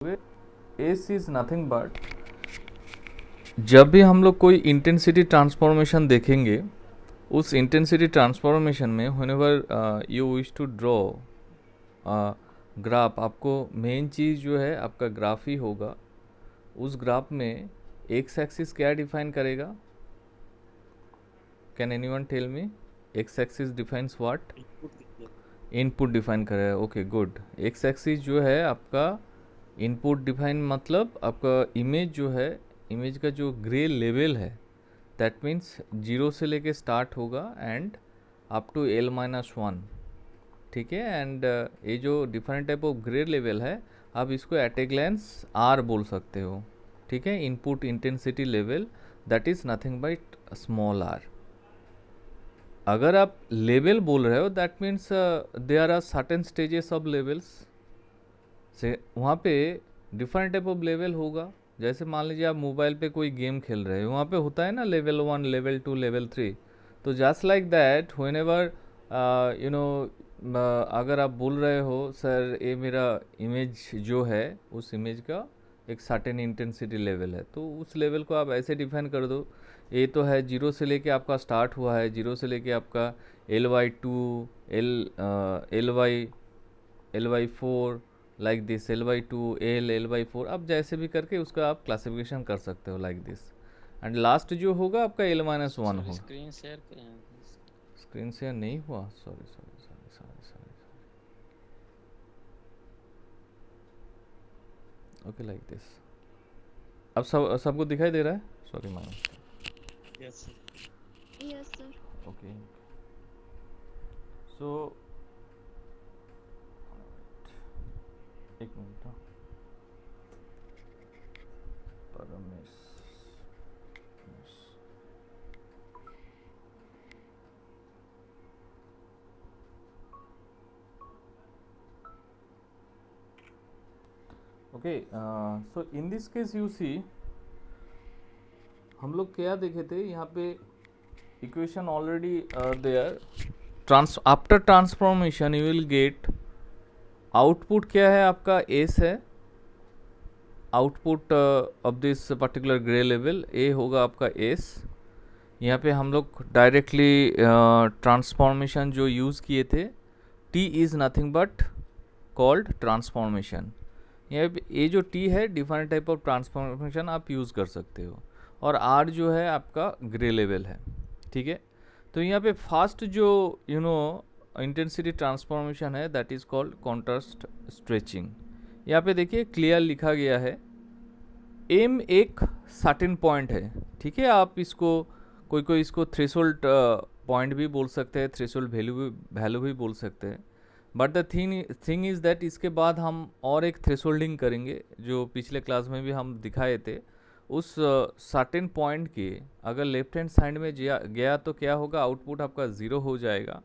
S is nothing but, जब भी हम लोग कोई इंटेंसिटी ट्रांसफॉर्मेशन देखेंगे, उस इंटेंसिटी ट्रांसफॉर्मेशन में whenever you wish to draw graph, आपको मेन चीज़ जो है आपका ग्राफ ही होगा। उस ग्राफ में एक्स एक्सिस क्या डिफाइन करेगा? Can anyone tell me? X axis defines what? Input define करेगा। Okay good. एक्स एक्सिस जो है आपका इनपुट डिफाइन, मतलब आपका इमेज जो है, इमेज का जो ग्रे लेवल है, दैट मीन्स जीरो से लेके स्टार्ट होगा एंड अप टू L-1, ठीक है। एंड ये जो different type of grey level है, आप इसको एट ए ग्लैंस आर बोल सकते हो, ठीक है। Input intensity level that is nothing but small r. अगर आप लेवल बोल रहे हो that means there are certain stages of levels से, वहाँ पे डिफरेंट टाइप ऑफ लेवल होगा। जैसे मान लीजिए आप मोबाइल पे कोई गेम खेल रहे हो, वहाँ पे होता है ना लेवल 1, लेवल 2, लेवल 3। तो just like that whenever you know, अगर आप बोल रहे हो सर ये मेरा इमेज जो है, उस इमेज का एक सर्टेन इंटेंसिटी लेवल है, तो उस लेवल को आप ऐसे डिफाइन कर दो, ये तो है जीरो से लेके आपका स्टार्ट हुआ है, जीरो से लेके आपका Ly2, Ly4 like this, Ly2, Ly4, आप जैसे भी करके उसका आप क्लासिफिकेशन कर सकते हो लाइक दिस। एंड लास्ट जो होगा आपका L-1 होगा। स्क्रीन शेयर करें। स्क्रीन शेयर नहीं हुआ, sorry sorry sorry sorry sorry. Okay like this. अब सबको दिखाई दे रहा है? Sorry ma'am. Yes sir. Okay so एक minute, Paramesh okay. So in this case you see, हम लोग क्या देखे थे यहाँ पे, equation already there. After transformation you will get output क्या है आपका? एस है output of this particular grey level, A होगा आपका एस। यहाँ पे हम लोग डायरेक्टली ट्रांसफॉर्मेशन जो यूज़ किए थे, T is nothing but called transformation. यहाँ पे ये जो टी है, डिफरेंट टाइप ऑफ ट्रांसफॉर्मेशन आप यूज़ कर सकते हो, और आर जो है आपका ग्रे लेवल है, ठीक है। तो यहाँ पे फास्ट जो यू नो इंटेंसिटी ट्रांसफॉर्मेशन है that is called contrast stretching. यहाँ पे देखिए क्लियर लिखा गया है, एम एक सर्टेन पॉइंट है, ठीक है। आप इसको कोई इसको थ्रेशोल्ड पॉइंट भी बोल सकते हैं, थ्रेशोल्ड वैल्यू भी बोल सकते हैं। But the thing is that इसके बाद हम और एक थ्रेशोल्डिंग करेंगे, जो पिछले क्लास में भी हम दिखाए थे। उस सर्टेन पॉइंट के अगर लेफ्ट हैंड साइड में गया तो क्या होगा? आउटपुट आपका ज़ीरो हो जाएगा।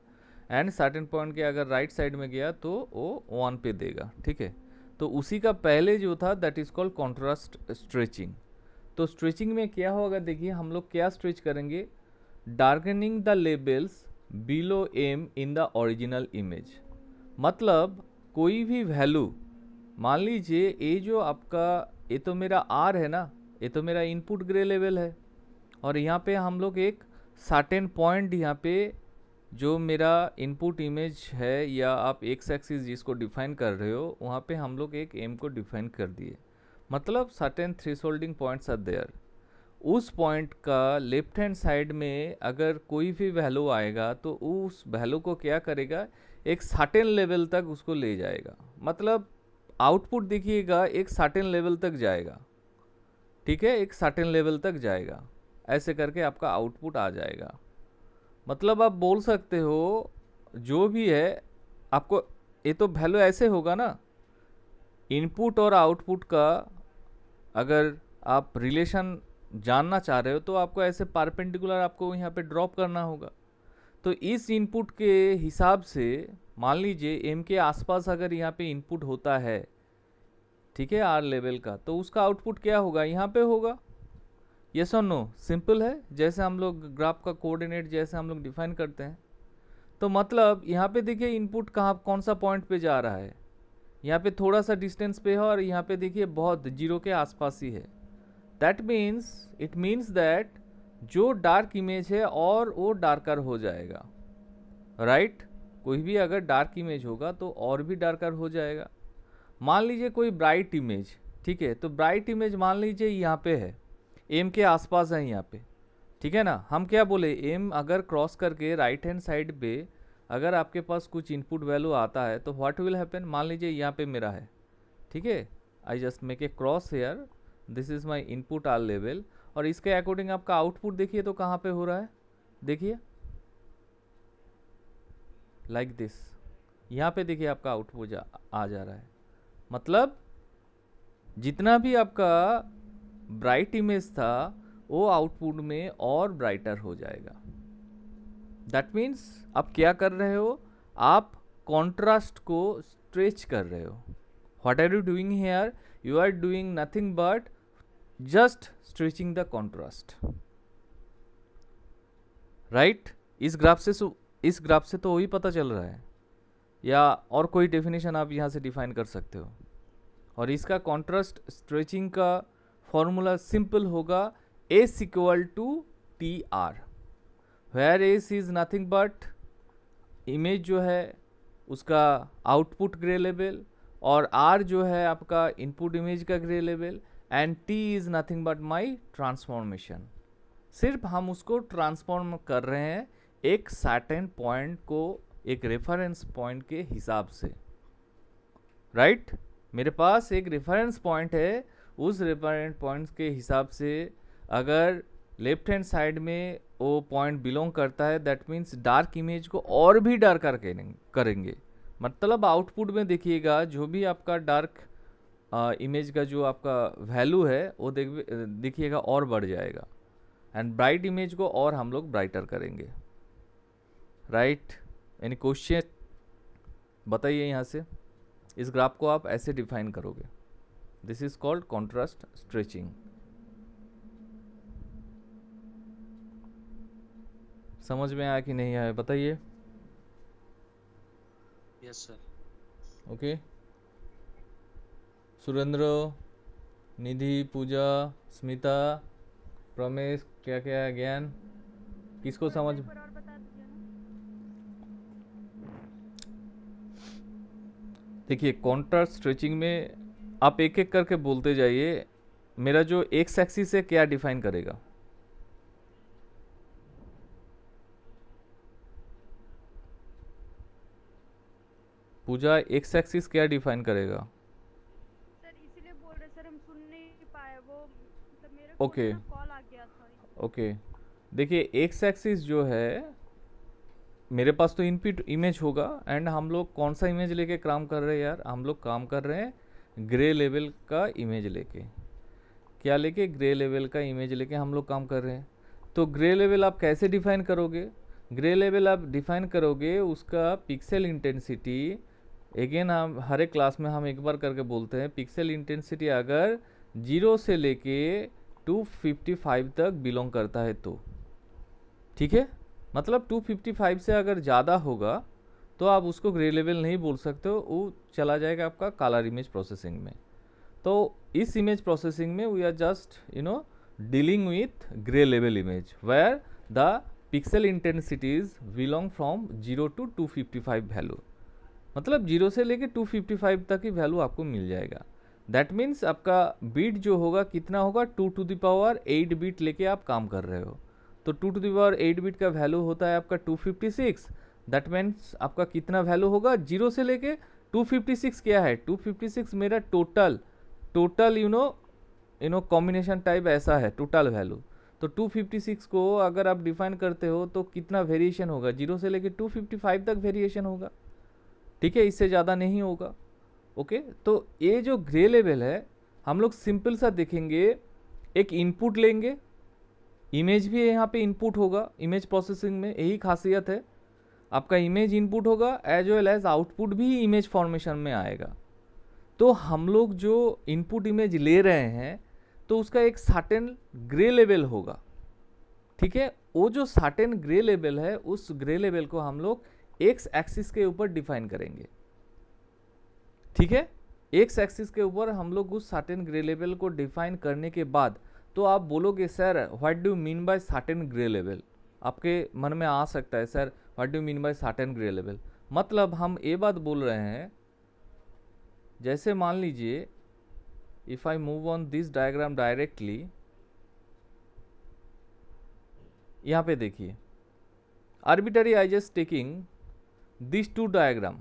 एंड सर्टेन पॉइंट के अगर राइट साइड में गया तो वो 1 पे देगा, ठीक है। तो उसी का पहले जो था that is called contrast stretching. तो स्ट्रेचिंग में क्या होगा, देखिए हम लोग क्या स्ट्रेच करेंगे, darkening the labels below m in the original image. मतलब कोई भी वैल्यू, मान लीजिए ये जो आपका, ये तो मेरा आर है ना, ये तो मेरा इनपुट ग्रे लेवल है, और यहाँ पे हम लोग एक सर्टेन पॉइंट, यहाँ पे जो मेरा इनपुट इमेज है, या आप एक्स एक्सिस जिसको डिफाइन कर रहे हो, वहाँ पे हम लोग एक एम को डिफाइन कर दिए। मतलब certain thresholding points are there. उस पॉइंट का लेफ्ट हैंड साइड में अगर कोई भी वैल्यू आएगा तो उस वैल्यू को क्या करेगा, एक सर्टेन लेवल तक उसको ले जाएगा। मतलब आउटपुट देखिएगा एक सर्टेन लेवल तक जाएगा, ठीक है, एक सर्टेन लेवल तक जाएगा, ऐसे करके आपका आउटपुट आ जाएगा। मतलब आप बोल सकते हो जो भी है आपको, ये तो वैल्यू ऐसे होगा ना, इनपुट और आउटपुट का अगर आप रिलेशन जानना चाह रहे हो तो आपको ऐसे परपेंडिकुलर आपको यहाँ पे ड्रॉप करना होगा। तो इस इनपुट के हिसाब से मान लीजिए एम के आसपास अगर यहाँ पे इनपुट होता है, ठीक है, आर लेवल का, तो उसका आउटपुट क्या होगा? यहाँ पे होगा। यस और नो? सिंपल है, जैसे हम लोग ग्राफ का कोऑर्डिनेट जैसे हम लोग डिफाइन करते हैं। तो मतलब यहाँ पे देखिए इनपुट कहाँ, कौन सा पॉइंट पे जा रहा है, यहाँ पे थोड़ा सा डिस्टेंस पे है और यहाँ पे देखिए बहुत जीरो के आसपास ही है। That means it means that जो डार्क इमेज है और वो डार्कर हो जाएगा, राइट कोई भी अगर डार्क इमेज होगा तो और भी डार्कर हो जाएगा। मान लीजिए कोई ब्राइट इमेज, ठीक है, तो ब्राइट इमेज मान लीजिए यहाँ पे है, एम के आसपास है यहाँ पे, ठीक है ना। हम क्या बोले, एम अगर क्रॉस करके राइट हैंड साइड पे अगर आपके पास कुछ इनपुट वैल्यू आता है तो व्हाट विल हैपन, मान लीजिए यहाँ पे मेरा है, ठीक है, I just make a cross hair, this is my input r level, और इसके अकॉर्डिंग आपका आउटपुट देखिए तो कहाँ पे हो रहा है, देखिए लाइक दिस, यहाँ पे देखिए आपका आउटपुट आ जा रहा है। मतलब जितना भी आपका ब्राइट इमेज था वो आउटपुट में और ब्राइटर हो जाएगा। दैट मीन्स आप क्या कर रहे हो, आप कॉन्ट्रास्ट को स्ट्रेच कर रहे हो। What are you doing here, you are doing nothing but just stretching the contrast, right. इस ग्राफ से तो वही पता चल रहा है, या और कोई डेफिनेशन आप यहाँ से डिफाइन कर सकते हो। और इसका कॉन्ट्रास्ट स्ट्रेचिंग का फॉर्मूला सिंपल होगा, s equal to t r, where s is nothing but image जो है उसका आउटपुट ग्रे लेवल, और आर जो है आपका इनपुट इमेज का grey level, and t is nothing but my transformation. सिर्फ हम उसको ट्रांसफॉर्म कर रहे हैं एक सर्टेन पॉइंट को एक रेफरेंस पॉइंट के हिसाब से, राइट मेरे पास एक रेफरेंस पॉइंट है, उस रेफरेंस पॉइंट के हिसाब से अगर लेफ्ट हैंड साइड में वो पॉइंट बिलोंग करता है, दैट मीन्स डार्क इमेज को और भी डार्कर करेंगे। मतलब आउटपुट में देखिएगा जो भी आपका डार्क इमेज का जो आपका वैल्यू है वो देखिएगा और बढ़ जाएगा, एंड ब्राइट इमेज को और हम लोग ब्राइटर करेंगे, राइट। एनी क्वेश्चन बताइए यहाँ से। इस ग्राफ को आप ऐसे डिफाइन करोगे, this is called contrast stretching. समझ में आया कि नहीं आया बताइए। Yes sir. ओके, सुरेंद्र, निधि, पूजा, स्मिता, प्रमेश, क्या क्या है ज्ञान, किसको समझ, देखिए कॉन्ट्रास्ट स्ट्रेचिंग में आप एक एक करके बोलते जाइए। मेरा जो एक्स एक्सिस है क्या डिफाइन करेगा, पूजा एक्स एक्सिस क्या डिफाइन करेगा। सर इसीलिए बोल रहे सर, हम सुन नहीं पाए, वो मतलब मेरे ओके फोन में कॉल आ गया था। ओके, देखिए एक्स एक्सिस जो है मेरे पास तो इनपुट इमेज होगा, एंड हम लोग कौन सा इमेज लेके काम कर रहे हैं यार, हम लोग काम कर रहे हैं ग्रे लेवल का इमेज लेके, क्या लेके, ग्रे लेवल का इमेज लेके हम लोग काम कर रहे हैं। तो ग्रे लेवल आप कैसे डिफाइन करोगे, ग्रे लेवल आप डिफाइन करोगे उसका पिक्सल इंटेंसिटी। अगेन हम हर एक क्लास में हम एक बार करके बोलते हैं, पिक्सल इंटेंसिटी अगर 0 से लेके 255 तक बिलोंग करता है तो ठीक है, मतलब 255 से अगर ज़्यादा होगा तो आप उसको ग्रे लेवल नहीं बोल सकते हो, वो चला जाएगा आपका कलर इमेज प्रोसेसिंग में। तो इस इमेज प्रोसेसिंग में we are just dealing with grey level image where the pixel intensities belong from 0 to 255 value, मतलब 0 से लेके 255 तक की वैल्यू आपको मिल जाएगा। दैट मीन्स आपका बीट जो होगा कितना होगा, 2 to the power 8 बीट लेके आप काम कर रहे हो, तो 2 to the power 8 बीट का वैल्यू होता है आपका 256। दैट मीन्स आपका कितना वैल्यू होगा 0 से लेके 256, क्या है 256 मेरा total you know combination type ऐसा है टोटल वैल्यू। तो 256 को अगर आप डिफाइन करते हो तो कितना वेरिएशन होगा, 0 से लेके 255 तक वेरिएशन होगा, ठीक है, इससे ज़्यादा नहीं होगा। ओके, तो ये जो ग्रे लेवल है हम लोग सिंपल सा देखेंगे, एक इनपुट लेंगे, इमेज भी यहाँ पे इनपुट होगा, इमेज प्रोसेसिंग में यही खासियत है, आपका इमेज इनपुट होगा एज वेल एज आउटपुट भी इमेज फॉर्मेशन में आएगा। तो हम लोग जो इनपुट इमेज ले रहे हैं तो उसका एक सर्टेन ग्रे लेवल होगा, ठीक है, वो जो सर्टेन ग्रे लेवल है उस ग्रे लेवल को हम लोग एक्स एक्सिस के ऊपर डिफाइन करेंगे। ठीक है, एक्स एक्सिस के ऊपर हम लोग उस सर्टेन ग्रे लेवल को डिफाइन करने के बाद तो आप बोलोगे sir what do mean by certain grey level, आपके मन में आ सकता है sir what do mean by certain grey level. मतलब हम ये बात बोल रहे हैं, जैसे मान लीजिए if I move on this diagram directly, यहाँ पे देखिए arbitrary I just taking this two diagram,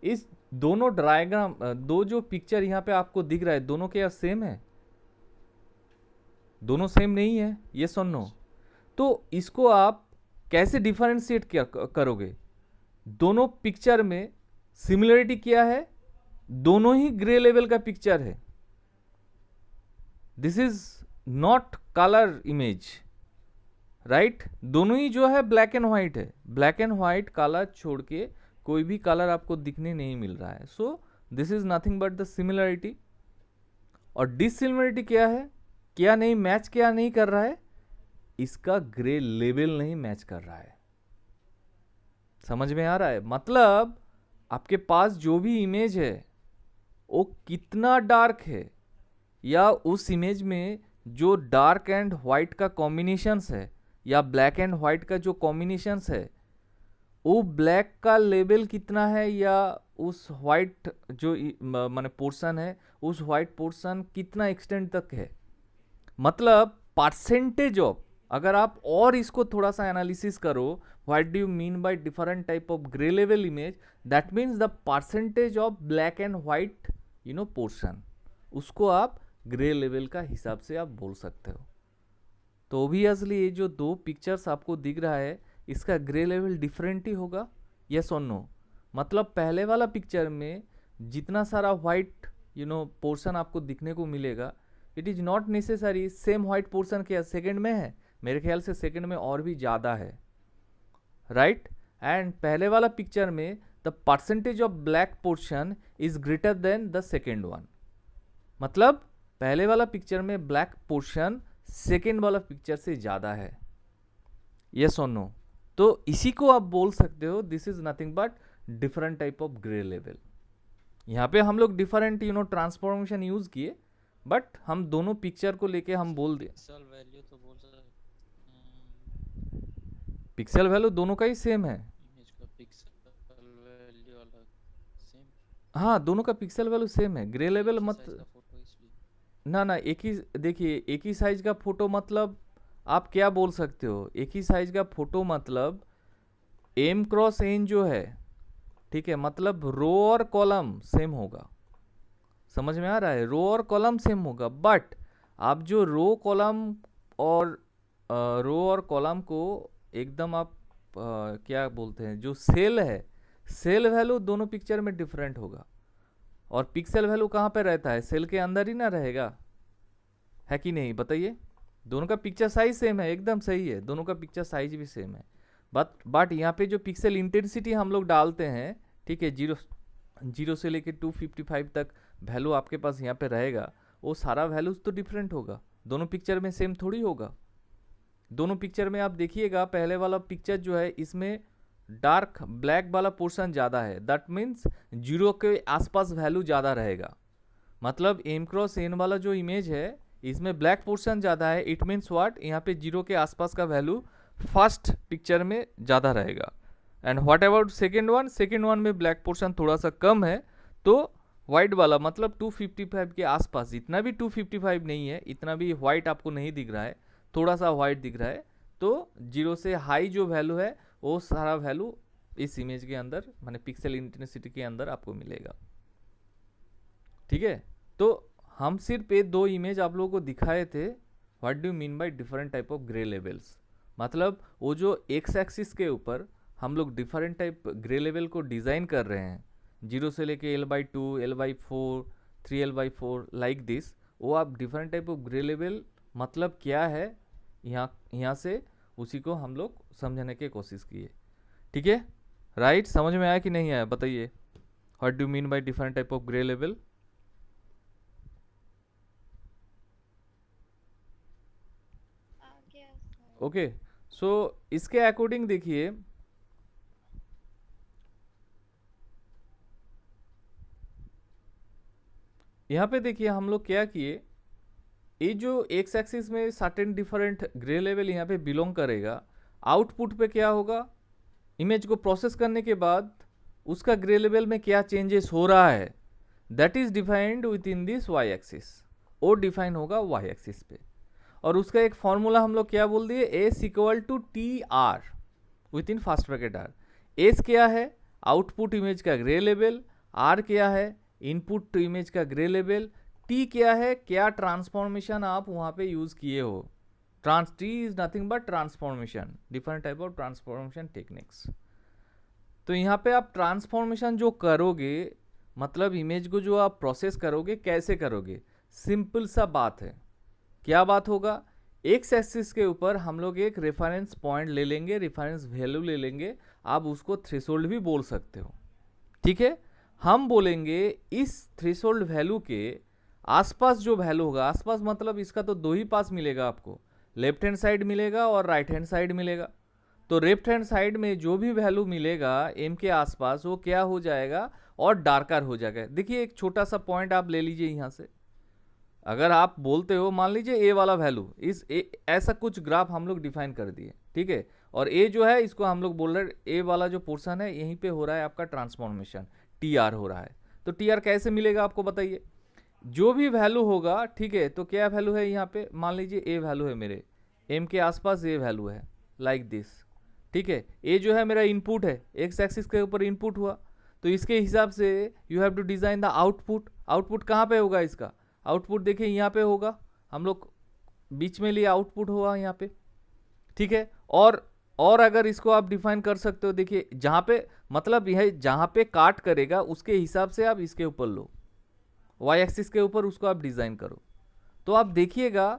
इस दोनों डायग्राम दो जो पिक्चर यहाँ पे आपको दिख रहा है दोनों क्या सेम है? दोनों सेम नहीं है, ये सुनो। तो इसको आप कैसे डिफरेंशिएट क्या करोगे? दोनों पिक्चर में सिमिलरिटी क्या है? दोनों ही ग्रे लेवल का पिक्चर है। This is not colour image, right? दोनों ही जो है ब्लैक एंड व्हाइट है। ब्लैक एंड व्हाइट कलर छोड़ के कोई भी कलर आपको दिखने नहीं मिल रहा है। So this is nothing but the similarity. और डिसिमिलरिटी क्या है? क्या नहीं मैच, क्या नहीं कर रहा है? इसका ग्रे लेवल नहीं मैच कर रहा है। समझ में आ रहा है? मतलब आपके पास जो भी इमेज है वो कितना डार्क है, या उस इमेज में जो डार्क एंड व्हाइट का कॉम्बिनेशंस है या ब्लैक एंड व्हाइट का जो कॉम्बिनेशंस है, वो ब्लैक का लेवल कितना है, या उस व्हाइट जो माने पोर्शन है उस व्हाइट पोर्शन कितना एक्सटेंड तक है। मतलब परसेंटेज ऑफ, अगर आप और इसको थोड़ा सा एनालिसिस करो, what do you mean by different type of grey level image, that means the percentage of black and white portion, उसको आप ग्रे लेवल का हिसाब से आप बोल सकते हो। तो ऑब्वियसली ये जो दो पिक्चर्स आपको दिख रहा है इसका ग्रे लेवल डिफरेंट ही होगा, यस और नो? मतलब पहले वाला पिक्चर में जितना सारा व्हाइट पोर्शन आपको दिखने को मिलेगा, it is not necessary same white portion क्या सेकंड में है, मेरे ख्याल से सेकंड में और भी ज़्यादा है, राइट? एंड पहले वाला पिक्चर में the percentage of black portion is greater than the second one. मतलब पहले वाला पिक्चर में ब्लैक पोर्शन सेकेंड वाला पिक्चर से ज़्यादा है, यस और नो? तो इसी को आप बोल सकते हो this is nothing but different type of grey level. यहाँ पे हम लोग डिफरेंट ट्रांसफॉर्मेशन यूज किए, बट हम दोनों पिक्चर को लेके हम बोल दिए पिक्सल वैल्यू तो बोल सकते, पिक्सल वैल्यू दोनों का ही सेम है। इमेज का पिक्सल वैल्यू अलग सेम, हाँ, दोनों का पिक्सल वैल्यू सेम है। ग्रे लेवल मत साइज का फोटो इसलिए। ना एक ही, देखिए एक ही साइज का फोटो मतलब आप क्या बोल सकते हो? एक ही साइज का फोटो मतलब m क्रॉस n जो है, ठीक है, मतलब रो और कॉलम सेम होगा। समझ में आ रहा है? रो और कॉलम सेम होगा, बट आप जो रो और कॉलम को एकदम आप क्या बोलते हैं, जो सेल है, सेल वैल्यू दोनों पिक्चर में डिफरेंट होगा। और पिक्सल वैल्यू कहाँ पे रहता है? सेल के अंदर ही ना रहेगा, है कि नहीं? बताइए। दोनों का पिक्चर साइज सेम है, एकदम सही है, दोनों का पिक्चर साइज भी सेम है, बट यहाँ पे जो पिक्सल इंटेंसिटी हम लोग डालते हैं, ठीक है, जीरो से लेके 255 तक वैल्यू आपके पास यहाँ पे रहेगा, वो सारा वैल्यूज तो डिफरेंट होगा, दोनों पिक्चर में सेम थोड़ी होगा। दोनों पिक्चर में आप देखिएगा, पहले वाला पिक्चर जो है इसमें डार्क ब्लैक वाला पोर्शन ज़्यादा है, दैट मीन्स जीरो के आसपास वैल्यू ज़्यादा रहेगा। मतलब m क्रॉस n वाला जो इमेज है इसमें ब्लैक पोर्शन ज़्यादा है, इट मीन्स व्हाट, यहाँ पे जीरो के आसपास का वैल्यू फर्स्ट पिक्चर में ज़्यादा रहेगा। And what about second one में ब्लैक पोर्शन थोड़ा सा कम है, तो वाइट वाला मतलब 255 के आसपास, इतना भी 255 नहीं है, इतना भी वाइट आपको नहीं दिख रहा है, थोड़ा सा वाइट दिख रहा है। तो जीरो से हाई जो वैल्यू है वो सारा वैल्यू इस इमेज के अंदर माने पिक्सल इंटेंसिटी के अंदर आपको मिलेगा, ठीक है? तो हम सिर्फ ये दो इमेज आप लोगों को दिखाए थे, what do mean by different type of grey levels. मतलब वो जो एक्स एक्सिस के ऊपर हम लोग डिफरेंट टाइप ग्रे लेवल को डिज़ाइन कर रहे हैं, जीरो से लेके L/2, L/4, 3L/4 like this, वो आप different type of grey level मतलब क्या है यहाँ से उसी को हम लोग समझने की कोशिश किए, ठीक है? राइट? समझ में आया कि नहीं आया? बताइए, what do mean by different type of grey level? Okay, so इसके अकॉर्डिंग देखिए, यहाँ पे देखिए हम लोग क्या किए, ये जो एक्स एक्सिस में सर्टेन डिफरेंट ग्रे लेवल यहाँ पे बिलोंग करेगा, आउटपुट पे क्या होगा, इमेज को प्रोसेस करने के बाद उसका ग्रे लेवल में क्या चेंजेस हो रहा है, that is defined within this y axis, वो डिफाइन होगा वाई एक्सिस पे। और उसका एक फॉर्मूला हम लोग क्या बोल दिए, s equal to t r within fast bracket r. S क्या है, आउटपुट इमेज का ग्रे लेवल, आर क्या है, इनपुट इमेज का ग्रे लेवल, टी क्या है, क्या ट्रांसफॉर्मेशन आप वहाँ पे यूज़ किए हो। T is nothing but transformation, different type of transformation techniques. तो यहाँ पे आप ट्रांसफॉर्मेशन जो करोगे, मतलब इमेज को जो आप प्रोसेस करोगे कैसे करोगे, सिंपल सा बात है। क्या बात होगा, एक्स एक्सिस के ऊपर हम लोग एक रेफरेंस पॉइंट ले लेंगे, रेफरेंस वैल्यू ले लेंगे, आप उसको थ्रेशोल्ड भी बोल सकते हो, ठीक है। हम बोलेंगे इस थ्रेशोल्ड वैल्यू के आसपास जो वैल्यू होगा, आसपास मतलब इसका तो दो ही पास मिलेगा आपको, लेफ्ट हैंड साइड मिलेगा और राइट हैंड साइड मिलेगा। तो लेफ्ट हैंड साइड में जो भी वैल्यू मिलेगा एम के आसपास, वो क्या हो जाएगा और डार्कर हो जाएगा। देखिए एक छोटा सा पॉइंट आप ले लीजिए यहाँ से, अगर आप बोलते हो मान लीजिए ए वाला वैल्यू, इस ऐसा कुछ ग्राफ हम लोग डिफाइन कर दिए, ठीक है, और ए जो है इसको हम लोग बोल रहे हैं, ए वाला जो पोर्शन है यहीं पे हो रहा है आपका ट्रांसफॉर्मेशन, टी आर हो रहा है। तो टी आर कैसे मिलेगा आपको बताइए, जो भी वैल्यू होगा, ठीक है, तो क्या वैल्यू है यहाँ पे, मान लीजिए ए वैल्यू है मेरे, एम के आसपास ए वैल्यू है लाइक दिस, ठीक है। ए जो है मेरा इनपुट है, एक्स एक्सिस के ऊपर इनपुट हुआ, तो इसके हिसाब से you have to design the output. Output कहाँ पे होगा इसका, आउटपुट देखिए यहाँ पे होगा, हम लोग बीच में लिए आउटपुट होगा यहाँ पे, ठीक है। और अगर इसको आप डिफाइन कर सकते हो, देखिए जहाँ पे मतलब यह जहाँ पे काट करेगा उसके हिसाब से आप इसके ऊपर लो, वाई एक्सिस के ऊपर उसको आप डिजाइन करो। तो आप देखिएगा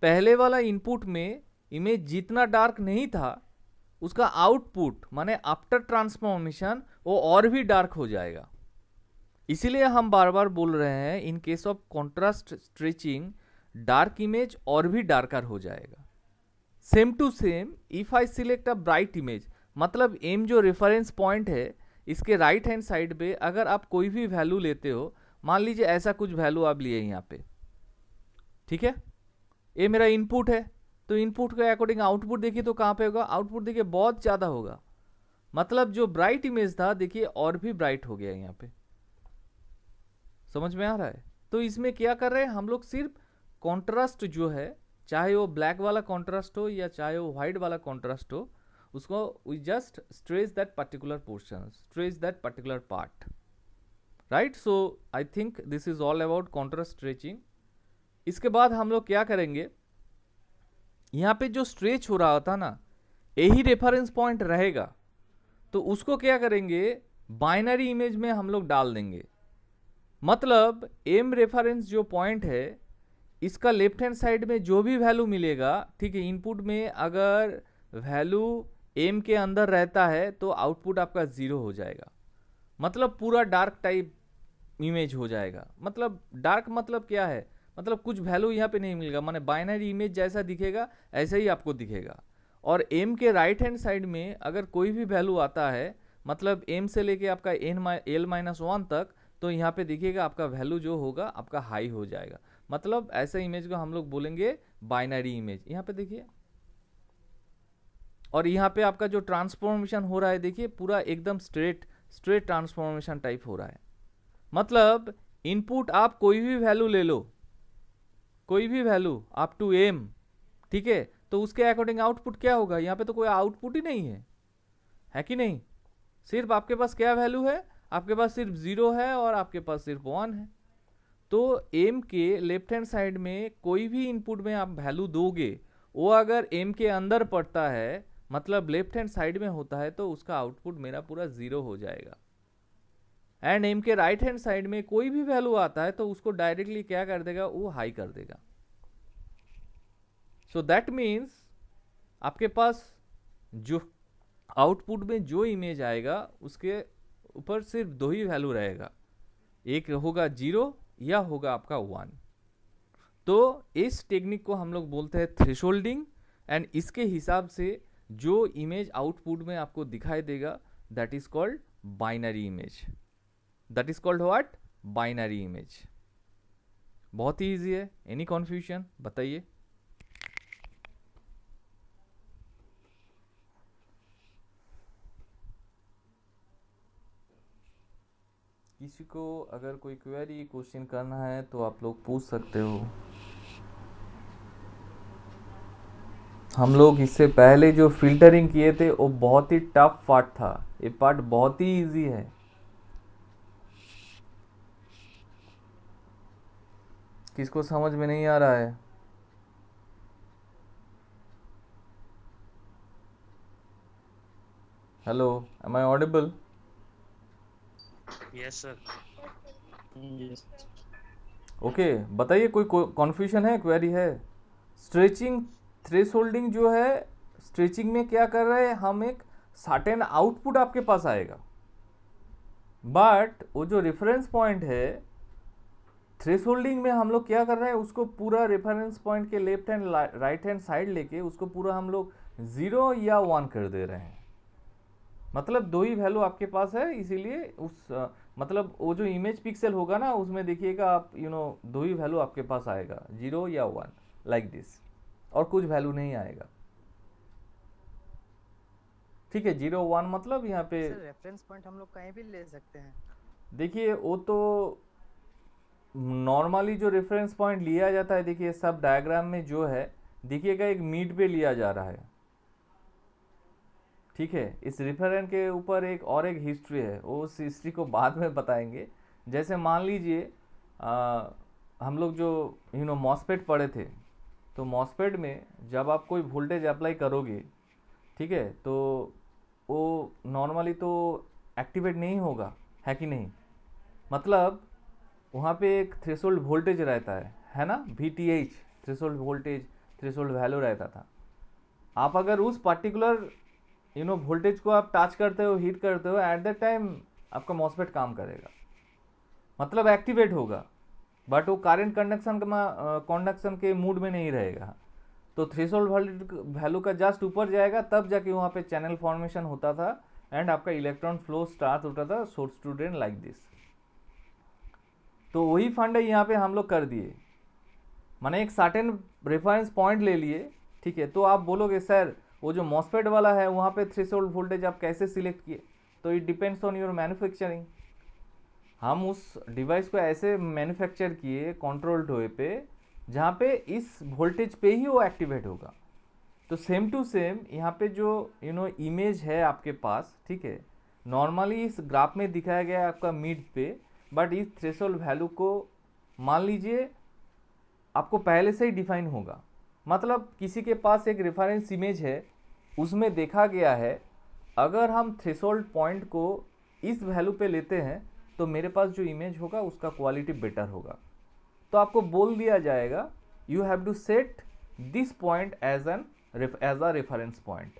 पहले वाला इनपुट में इमेज जितना डार्क नहीं था, उसका आउटपुट माने आफ्टर ट्रांसफॉर्मेशन वो और भी डार्क हो जाएगा। इसीलिए हम बार बार बोल रहे हैं, in case of contrast stretching dark image और भी डार्कर हो जाएगा। Same to same if I select a bright image, मतलब एम जो रेफरेंस पॉइंट है इसके राइट हैंड साइड पे अगर आप कोई भी वैल्यू लेते हो, मान लीजिए ऐसा कुछ वैल्यू आप लिए यहाँ पे, ठीक है, ये मेरा इनपुट है, तो इनपुट के अकॉर्डिंग आउटपुट देखिए तो कहाँ पे होगा, आउटपुट देखिए बहुत ज़्यादा होगा, मतलब जो ब्राइट इमेज था देखिए और भी ब्राइट हो गया यहाँ पे, समझ में आ रहा है। तो इसमें क्या कर रहे हैं हम लोग, सिर्फ कॉन्ट्रास्ट जो है, चाहे वो ब्लैक वाला कॉन्ट्रास्ट हो या चाहे वो व्हाइट वाला कॉन्ट्रास्ट हो, उसको we just stretch that particular portion, stretch that particular part, right. So I think this is all about contrast stretching. इसके बाद हम लोग क्या करेंगे, यहाँ पे जो स्ट्रेच हो रहा था ना, यही रेफरेंस पॉइंट रहेगा, तो उसको क्या करेंगे, बाइनरी इमेज में हम लोग डाल देंगे। मतलब एम रेफरेंस जो पॉइंट है इसका लेफ्ट हैंड साइड में जो भी वैल्यू मिलेगा, ठीक है, इनपुट में अगर वैल्यू एम के अंदर रहता है तो आउटपुट आपका 0 हो जाएगा, मतलब पूरा डार्क टाइप इमेज हो जाएगा। मतलब डार्क मतलब क्या है, मतलब कुछ वैल्यू यहाँ पे नहीं मिलेगा, माने बाइनरी इमेज जैसा दिखेगा ऐसा ही आपको दिखेगा। और एम के राइट हैंड साइड में अगर कोई भी वैल्यू आता है, मतलब एम से लेके आपका L-1 तक, तो यहाँ पे दिखेगा आपका वैल्यू जो होगा आपका हाई हो जाएगा। मतलब ऐसे इमेज को हम लोग बोलेंगे बाइनरी इमेज। यहाँ पे देखिए, और यहाँ पे आपका जो ट्रांसफॉर्मेशन हो रहा है देखिए पूरा एकदम स्ट्रेट ट्रांसफॉर्मेशन टाइप हो रहा है। मतलब इनपुट आप कोई भी वैल्यू ले लो, कोई भी वैल्यू अप टू एम, ठीक है, तो उसके अकॉर्डिंग आउटपुट क्या होगा, यहाँ पे तो कोई आउटपुट ही नहीं है कि नहीं, सिर्फ आपके पास क्या वैल्यू है, आपके पास सिर्फ 0 है और आपके पास सिर्फ 1 है। तो एम के लेफ्ट हैंड साइड में कोई भी इनपुट में आप वैल्यू दोगे, वो अगर एम के अंदर पड़ता है, मतलब लेफ्ट हैंड साइड में होता है, तो उसका आउटपुट मेरा पूरा 0 हो जाएगा। एंड एम के राइट हैंड साइड में कोई भी वैल्यू आता है तो उसको डायरेक्टली क्या कर देगा, वो हाई कर देगा। सो दैट मीन्स आपके पास जो आउटपुट में जो इमेज आएगा उसके ऊपर सिर्फ 2 ही वैल्यू रहेगा, एक होगा 0 या होगा आपका 1। तो इस टेक्निक को हम लोग बोलते हैं थ्रेशोल्डिंग, एंड इसके हिसाब से जो इमेज आउटपुट में आपको दिखाई देगा that is called binary image, that is called what, binary image. बहुत ही ईजी है। एनी कन्फ्यूजन बताइए। किसी को अगर कोई क्वेरी क्वेश्चन करना है तो आप लोग पूछ सकते हो। हम लोग इससे पहले जो फिल्टरिंग किए थे वो बहुत ही टफ पार्ट था, ये पार्ट बहुत ही इजी है। किसको समझ में नहीं आ रहा है? Hello, am I audible? Yes, sir. Yes. Okay, बताइए कोई कन्फ्यूजन है, क्वेरी है? स्ट्रेचिंग थ्रेशोल्डिंग जो है, स्ट्रेचिंग में क्या कर रहे हैं हम, एक सर्टेन आउटपुट आपके पास आएगा, बट वो जो रेफरेंस पॉइंट है थ्रेशोल्डिंग में हम लोग क्या कर रहे हैं, उसको पूरा रेफरेंस पॉइंट के left hand right hand side लेके उसको पूरा हम लोग 0 या 1 कर दे रहे हैं। मतलब दो ही वैल्यू आपके पास है, इसीलिए उस मतलब वो जो इमेज पिक्सल होगा ना उसमें देखिएगा आप, दो ही वैल्यू आपके पास आएगा, 0 या 1, लाइक दिस, और कुछ वैल्यू नहीं आएगा। ठीक है, 0 1 मतलब यहाँ पे सर रेफरेंस पॉइंट हम लोग कहीं भी ले सकते हैं। देखिए वो तो नॉर्मली जो रेफरेंस पॉइंट लिया जाता है, देखिए सब डायग्राम में जो है देखिएगा एक मिड पे लिया जा रहा है। ठीक है, इस रेफरेंस के ऊपर एक हिस्ट्री है, वो उस हिस्ट्री को बाद में बताएंगे। जैसे मान लीजिए हम लोग जो मॉसफेट पढ़े थे, तो मॉसफेट में जब आप कोई वोल्टेज अप्लाई करोगे, ठीक है, तो वो नॉर्मली तो एक्टिवेट नहीं होगा, है कि नहीं? मतलब वहाँ पे एक थ्रेशोल्ड वोल्टेज रहता है ना, VTH threshold voltage, threshold value रहता था। आप अगर उस पर्टिकुलर वोल्टेज को आप टच करते हो, हीट करते हो, एट दैट टाइम आपका मॉसफेट काम करेगा, मतलब एक्टिवेट होगा, बट वो करंट कंडक्शन के मूड में नहीं रहेगा। तो थ्रेशोल्ड वैल्यू का जस्ट ऊपर जाएगा, तब जाके वहाँ पे चैनल फॉर्मेशन होता था एंड आपका इलेक्ट्रॉन फ्लो स्टार्ट होता था source to drain, like this. तो वही फंड यहाँ पे हम लोग कर दिए, माने एक सर्टेन रेफरेंस पॉइंट ले लिए। ठीक है, तो आप बोलोगे सर वो जो मॉसफेट वाला है वहाँ पे थ्रेशोल्ड वोल्टेज आप कैसे सिलेक्ट किए? तो it depends on your manufacturing. हम उस डिवाइस को ऐसे मैन्युफैक्चर किए कंट्रोल्ड वे पे जहाँ पे इस वोल्टेज पे ही वो एक्टिवेट होगा। तो सेम टू सेम यहाँ पे जो इमेज है आपके पास, ठीक है, नॉर्मली इस ग्राफ में दिखाया गया है आपका मिड पे, बट इस थ्रेशोल्ड वैल्यू को मान लीजिए आपको पहले से ही डिफाइन होगा। मतलब किसी के पास एक रेफरेंस इमेज है, उसमें देखा गया है अगर हम थ्रेशोल्ड पॉइंट को इस वैल्यू पे लेते हैं तो मेरे पास जो इमेज होगा उसका क्वालिटी बेटर होगा। तो आपको बोल दिया जाएगा you have to set this point as a reference point.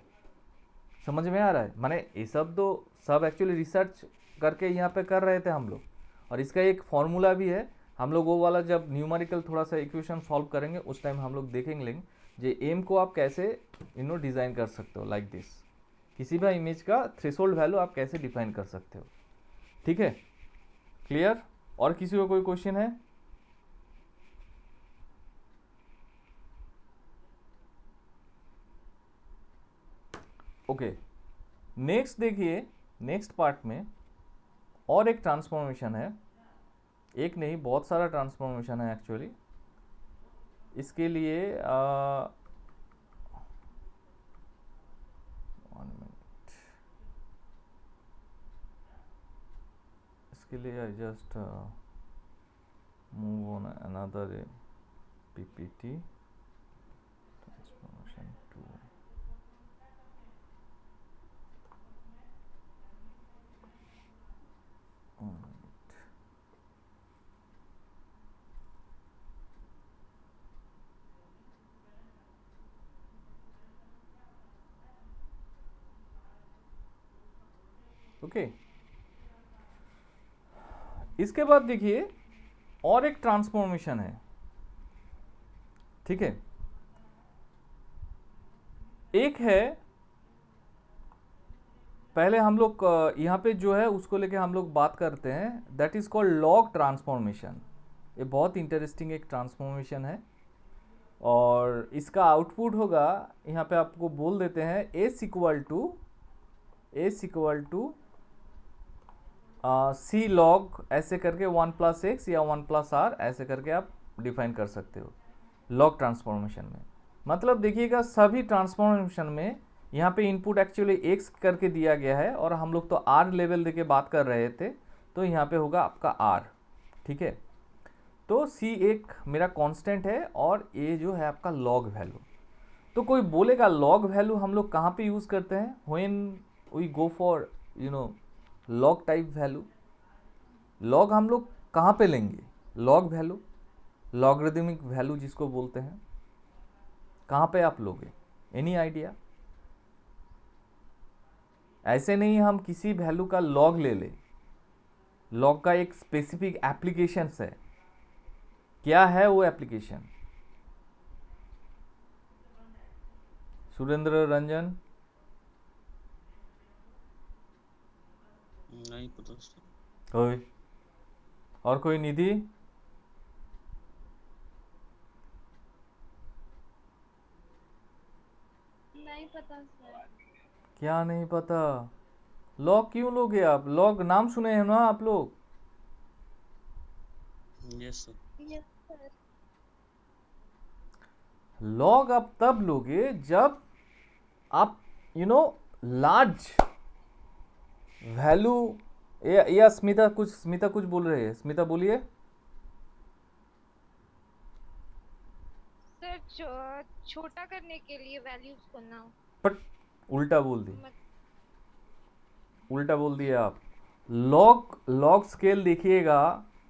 समझ में आ रहा है? माने ये सब एक्चुअली रिसर्च करके यहाँ पे कर रहे थे हम लोग, और इसका एक फॉर्मूला भी है। हम लोग वो वाला जब न्यूमेरिकल थोड़ा सा इक्वेशन सॉल्व करेंगे उस टाइम हम लोग देखेंगे जे एम को आप कैसे डिज़ाइन कर सकते हो, लाइक दिस। किसी भी इमेज का थ्रेशोल्ड वैल्यू आप कैसे डिफाइन कर सकते हो। ठीक है, क्लियर? और किसी को कोई क्वेश्चन है? ओके, नेक्स्ट देखिए, नेक्स्ट पार्ट में और एक ट्रांसफॉर्मेशन है, एक नहीं बहुत सारा ट्रांसफॉर्मेशन है एक्चुअली। इसके लिए 1 मिनट, इसके लिए I just move on another PPT transformation 2। Okay, इसके बाद देखिए और एक ट्रांसफॉर्मेशन है। ठीक है, एक है, पहले हम लोग यहाँ पे जो है उसको लेके हम लोग बात करते हैं, that is called log transformation. ये बहुत इंटरेस्टिंग एक ट्रांसफॉर्मेशन है। और इसका आउटपुट होगा, यहाँ पे आपको बोल देते हैं s equal to c log ऐसे करके 1 प्लस एक्स या 1 प्लस आर ऐसे करके आप डिफाइन कर सकते हो लॉग ट्रांसफॉर्मेशन में। मतलब देखिएगा सभी ट्रांसफॉर्मेशन में यहाँ पे इनपुट एक्चुअली एक्स करके दिया गया है और हम लोग तो आर लेवल देके बात कर रहे थे, तो यहाँ पे होगा आपका आर। ठीक है, तो सी एक मेरा कांस्टेंट है और ए जो है आपका लॉग वैल्यू। तो कोई बोलेगा लॉग वैल्यू हम लोग कहाँ पे यूज़ करते हैं? When we go for log type value. Log हम लोग कहाँ पे लेंगे? लॉग वैल्यू, लॉगरिदमिक वैल्यू जिसको बोलते हैं, कहाँ पे आप लोगे? Any idea? ऐसे नहीं हम किसी वैल्यू का लॉग ले ले, लॉग का एक स्पेसिफिक एप्लीकेशन है। क्या है वो एप्लीकेशन? सुरेंद्र रंजन, नहीं पता सर। कोई और? कोई? निधि? नहीं पता सर। क्या नहीं पता? लॉग क्यों लोगे आप? लॉग नाम सुने हैं ना आप लोग? Yes sir. Yes sir. Log आप तब लोगे जब आप लार्ज वैल्यू। या स्मिता कुछ बोल रहे हैं। स्मिता बोलिए। सर छोटा करने के लिए वैल्यूज को ना बट उल्टा बोल दी, मत उल्टा बोल दिए आप। लॉग स्केल देखिएगा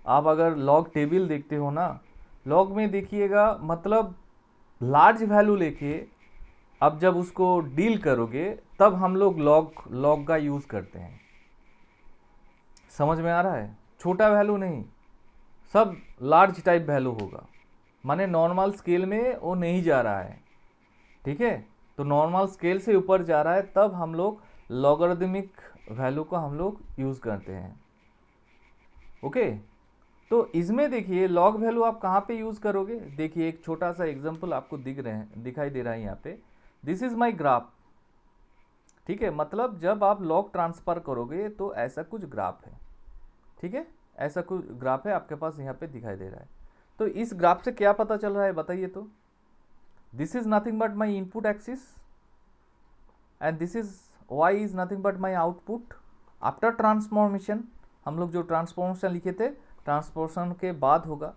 आप, अगर लॉग टेबल देखते हो ना, लॉग में देखिएगा मतलब लार्ज वैल्यू लेके अब जब उसको डील करोगे तब हम लोग लॉग का यूज़ करते हैं। समझ में आ रहा है? छोटा वैल्यू नहीं, सब लार्ज टाइप वैल्यू होगा, माने नॉर्मल स्केल में वो नहीं जा रहा है। ठीक है, तो नॉर्मल स्केल से ऊपर जा रहा है तब हम लोग लॉगरिदमिक वैल्यू को हम लोग यूज़ करते हैं। ओके, तो इसमें देखिए लॉग वैल्यू आप कहाँ पे यूज़ करोगे? देखिए एक छोटा सा एग्जांपल आपको दिखाई दे रहा है यहाँ पे। This is my graph. ठीक है, मतलब जब आप लॉग ट्रांसफ़र करोगे तो ऐसा कुछ ग्राफ है। ठीक है, ऐसा कुछ ग्राफ है आपके पास यहाँ पे दिखाई दे रहा है। तो इस ग्राफ से क्या पता चल रहा है बताइए तो? This is nothing but my input axis and this is y is nothing but my output after transformation. हम लोग जो ट्रांसफॉर्मेशन लिखे थे, ट्रांसफॉर्मेशन के बाद होगा।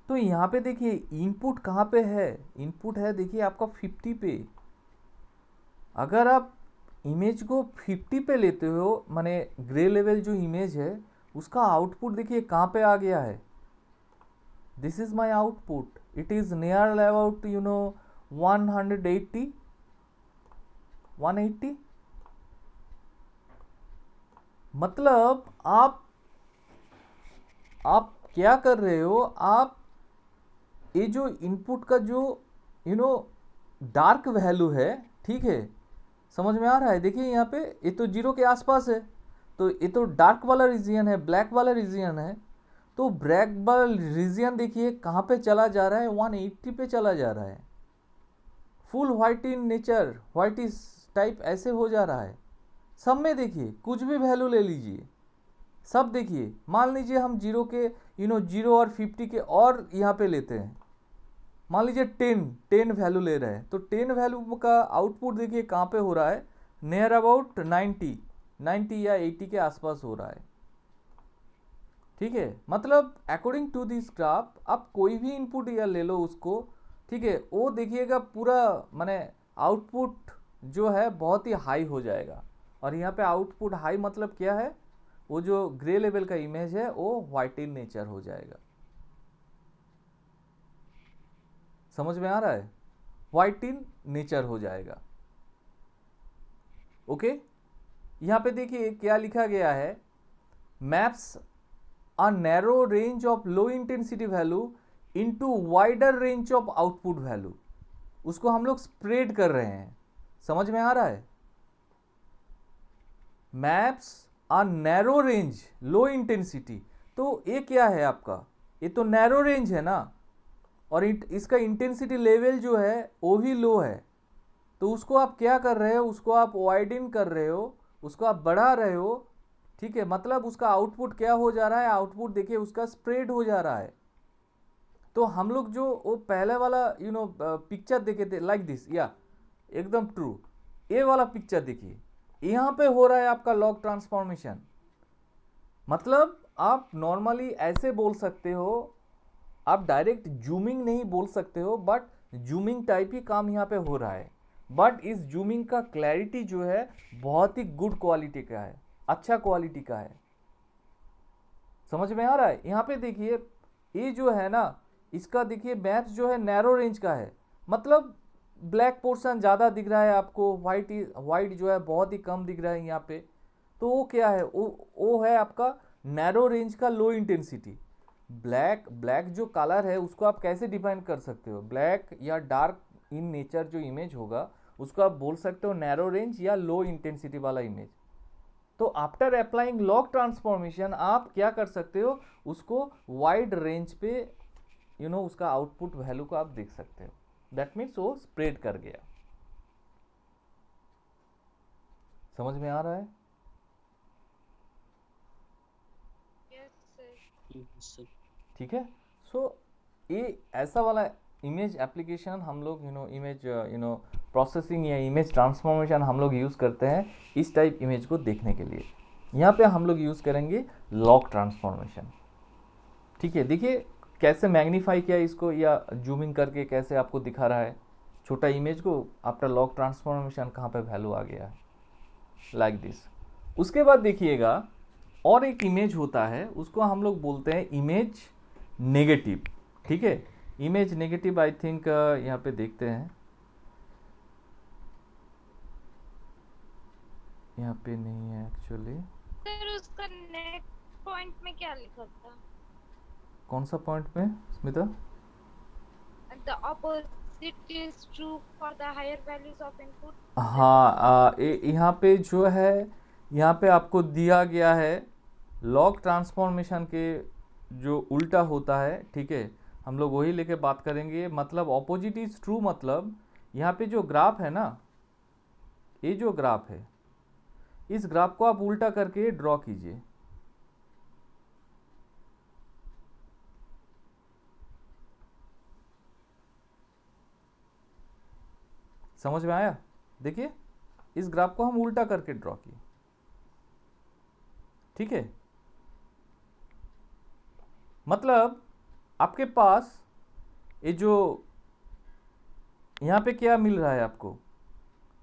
तो यहाँ पे देखिए इनपुट कहाँ पे है? इनपुट है देखिए आपका 50 पे। अगर आप इमेज को 50 पे लेते हो, माने ग्रे लेवल जो इमेज है उसका आउटपुट देखिए कहाँ पे आ गया है। This is my output, it is near about 180। मतलब आप क्या कर रहे हो? आप ये जो इनपुट का जो डार्क वैल्यू है, ठीक है, समझ में आ रहा है? देखिए यहाँ पे ये तो 0 के आसपास है, तो ये तो डार्क वाला रीजियन है, ब्लैक वाला रीजियन है। तो ब्लैक वाला रीजियन देखिए कहाँ पे चला जा रहा है? 180 पे चला जा रहा है। Full white in nature, white इस टाइप ऐसे हो जा रहा है। सब में देखिए कुछ भी वैल्यू ले लीजिए, सब देखिए। मान लीजिए हम 0 के 0 और 50 के और यहाँ पे लेते हैं, मान लीजिए 10 वैल्यू ले रहे हैं, तो 10 वैल्यू का आउटपुट देखिए कहाँ पे हो रहा है? नियर अबाउट 90 या 80 के आसपास हो रहा है। ठीक है, मतलब अकॉर्डिंग टू दिस ग्राफ आप कोई भी इनपुट या ले लो उसको, ठीक है, वो देखिएगा पूरा माने आउटपुट जो है बहुत ही हाई हो जाएगा। और यहाँ पे आउटपुट हाई मतलब क्या है? वो जो ग्रे लेवल का इमेज है वो व्हाइट इन नेचर हो जाएगा। समझ में आ रहा है? व्हाइट इन नेचर हो जाएगा। ओके, यहाँ पे देखिए क्या लिखा गया है? Maps a narrow range of low intensity value into wider range of output value. उसको हम लोग स्प्रेड कर रहे हैं। समझ में आ रहा है? Maps a narrow range low intensity, तो ये क्या है आपका? ये तो नैरो रेंज है ना, और इसका इंटेंसिटी लेवल जो है वो भी लो है, तो उसको आप क्या कर रहे हो, उसको आप वाइडन कर रहे हो, उसको आप बढ़ा रहे हो, ठीक है। मतलब उसका आउटपुट क्या हो जा रहा है, आउटपुट देखिए उसका स्प्रेड हो जा रहा है। तो हम लोग जो वो पहले वाला पिक्चर देखे थे लाइक दिस, या एकदम ट्रू, ये वाला पिक्चर देखिए, यहाँ पे हो रहा है आपका लॉग ट्रांसफॉर्मेशन। मतलब आप नॉर्मली ऐसे बोल सकते हो, आप डायरेक्ट जूमिंग नहीं बोल सकते हो, बट जूमिंग टाइप ही काम यहाँ पे हो रहा है। बट इस जूमिंग का क्लैरिटी जो है बहुत ही गुड क्वालिटी का है, अच्छा क्वालिटी का है। समझ में आ रहा है? यहाँ पे देखिए ये जो है ना, इसका देखिए मैप्स जो है नैरो रेंज का है, मतलब ब्लैक पोर्शन ज़्यादा दिख रहा है आपको, वाइट जो है बहुत ही कम दिख रहा है यहाँ पे। तो वो क्या है, वो है आपका नैरो रेंज का लो इंटेंसिटी। ब्लैक जो कलर है उसको आप कैसे डिफाइन कर सकते हो, ब्लैक या डार्क इन नेचर जो इमेज होगा उसको आप बोल सकते हो नैरो रेंज या लो इंटेंसिटी वाला इमेज। तो आफ्टर अप्लाइंग लॉग ट्रांसफॉर्मेशन आप क्या कर सकते हो, उसको वाइड रेंज पे उसका आउटपुट वैल्यू को आप देख सकते हो। दैट मीन्स वो स्प्रेड कर गया। समझ में आ रहा है? Yes, sir. ठीक है। सो ये ऐसा वाला इमेज एप्लीकेशन हम लोग इमेज प्रोसेसिंग या इमेज ट्रांसफॉर्मेशन हम लोग यूज़ करते हैं इस टाइप इमेज को देखने के लिए। यहाँ पे हम लोग यूज़ करेंगे लॉग ट्रांसफॉर्मेशन। ठीक है, देखिए कैसे मैग्नीफाई किया इसको, या जूमिंग करके कैसे आपको दिखा रहा है छोटा इमेज को, आफ्टर लॉग ट्रांसफॉर्मेशन कहाँ पे वैल्यू आ गया है, लाइक दिस। उसके बाद देखिएगा और एक इमेज होता है, उसको हम लोग बोलते हैं इमेज नेगेटिव। ठीक है, इमेज नेगेटिव आई थिंक यहाँ पे देखते हैं, यहाँ पे नहीं है एक्चुअली। सर उसका नेक्स्ट पॉइंट में क्या लिखा था? कौन सा पॉइंट में Smita? The opposite is true for the higher values of input. हाँ, यहाँ पे जो है, यहाँ पे आपको दिया गया है लॉग ट्रांसफॉर्मेशन के जो उल्टा होता है। ठीक है, हम लोग वही लेके बात करेंगे। मतलब ऑपोजिट इज ट्रू, मतलब यहाँ पे जो ग्राफ है ना, ये जो ग्राफ है, इस ग्राफ को आप उल्टा करके ड्रॉ कीजिए। समझ में आया? देखिए इस ग्राफ को हम उल्टा करके ड्रॉ किए। ठीक है, मतलब आपके पास ये जो यहाँ पे क्या मिल रहा है आपको,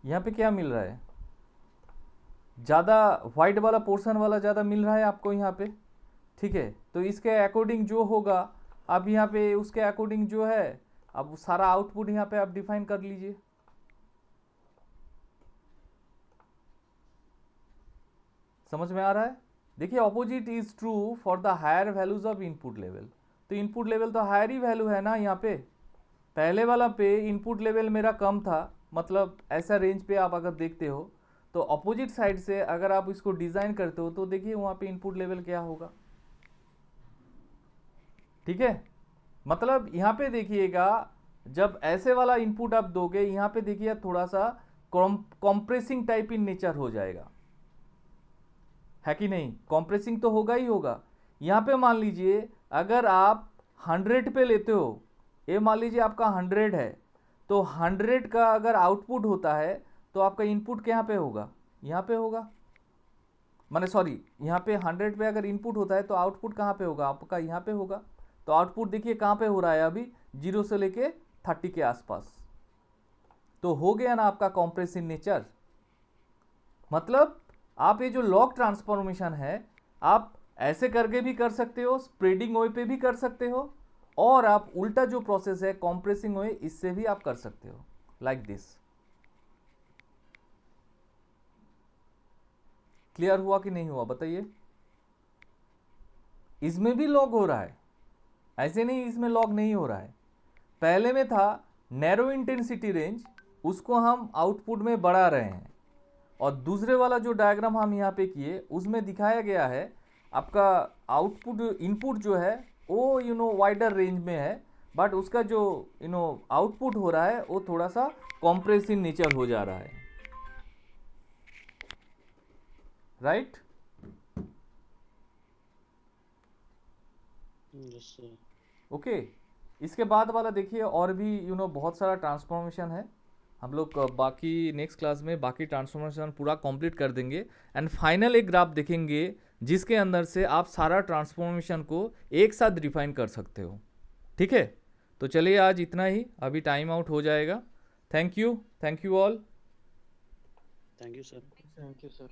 यहाँ पे क्या मिल रहा है, ज़्यादा वाइट वाला पोर्शन वाला ज़्यादा मिल रहा है आपको यहाँ पे। ठीक है, तो इसके अकॉर्डिंग जो होगा, अब यहाँ पे उसके अकॉर्डिंग जो है, अब सारा आउटपुट यहाँ पे आप डिफाइन कर लीजिए। समझ में आ रहा है? देखिए opposite is true for the higher values of input level. तो इनपुट लेवल तो हायर ही वैल्यू है ना यहाँ पे। पहले वाला पे इनपुट लेवल मेरा कम था, मतलब ऐसा रेंज पे आप अगर देखते हो तो ऑपोजिट साइड से अगर आप इसको डिज़ाइन करते हो तो देखिए वहाँ पे इनपुट लेवल क्या होगा। ठीक है, मतलब यहाँ पे देखिएगा जब ऐसे वाला इनपुट आप दोगे, यहाँ पे देखिए थोड़ा सा कॉम्प्रेसिंग टाइप इन नेचर हो जाएगा, है कि नहीं? कॉम्प्रेसिंग तो होगा ही होगा। यहाँ पे मान लीजिए अगर आप 100 पे लेते हो, ये मान लीजिए आपका 100 है, तो 100 का अगर आउटपुट होता है तो आपका इनपुट कहाँ पे होगा? यहाँ पे होगा। माने सॉरी, यहाँ पे 100 पे अगर इनपुट होता है तो आउटपुट कहाँ पे होगा? आपका यहाँ पे होगा। तो आउटपुट देखिए कहाँ पे हो रहा है अभी, 0 से लेके 30 के आसपास। तो हो गया ना आपका कॉम्प्रेसिव नेचर। मतलब आप ये जो लॉग ट्रांसफॉर्मेशन है, आप ऐसे करके भी कर सकते हो, स्प्रेडिंग वे पे भी कर सकते हो, और आप उल्टा जो प्रोसेस है कॉम्प्रेसिंग वे, इससे भी आप कर सकते हो, लाइक दिस। क्लियर हुआ कि नहीं हुआ बताइए? इसमें भी लॉग हो रहा है, ऐसे नहीं इसमें लॉग नहीं हो रहा है। पहले में था नैरो इंटेंसिटी रेंज, उसको हम आउटपुट में बढ़ा रहे हैं, और दूसरे वाला जो डायग्राम हम यहाँ पे किए उसमें दिखाया गया है आपका आउटपुट इनपुट जो है वो वाइडर रेंज में है, बट उसका जो आउटपुट हो रहा है वो थोड़ा सा कॉम्प्रेस इन नेचर हो जा रहा है, राइट? Yes, sir. ओके, इसके बाद वाला देखिए, और भी बहुत सारा ट्रांसफॉर्मेशन है। हम लोग बाकी नेक्स्ट क्लास में बाकी ट्रांसफॉर्मेशन पूरा कंप्लीट कर देंगे, एंड फाइनल एक ग्राफ देखेंगे जिसके अंदर से आप सारा ट्रांसफॉर्मेशन को एक साथ डिफाइन कर सकते हो। ठीक है, तो चलिए आज इतना ही, अभी टाइम आउट हो जाएगा। Thank you all. Thank you, sir. Thank you sir.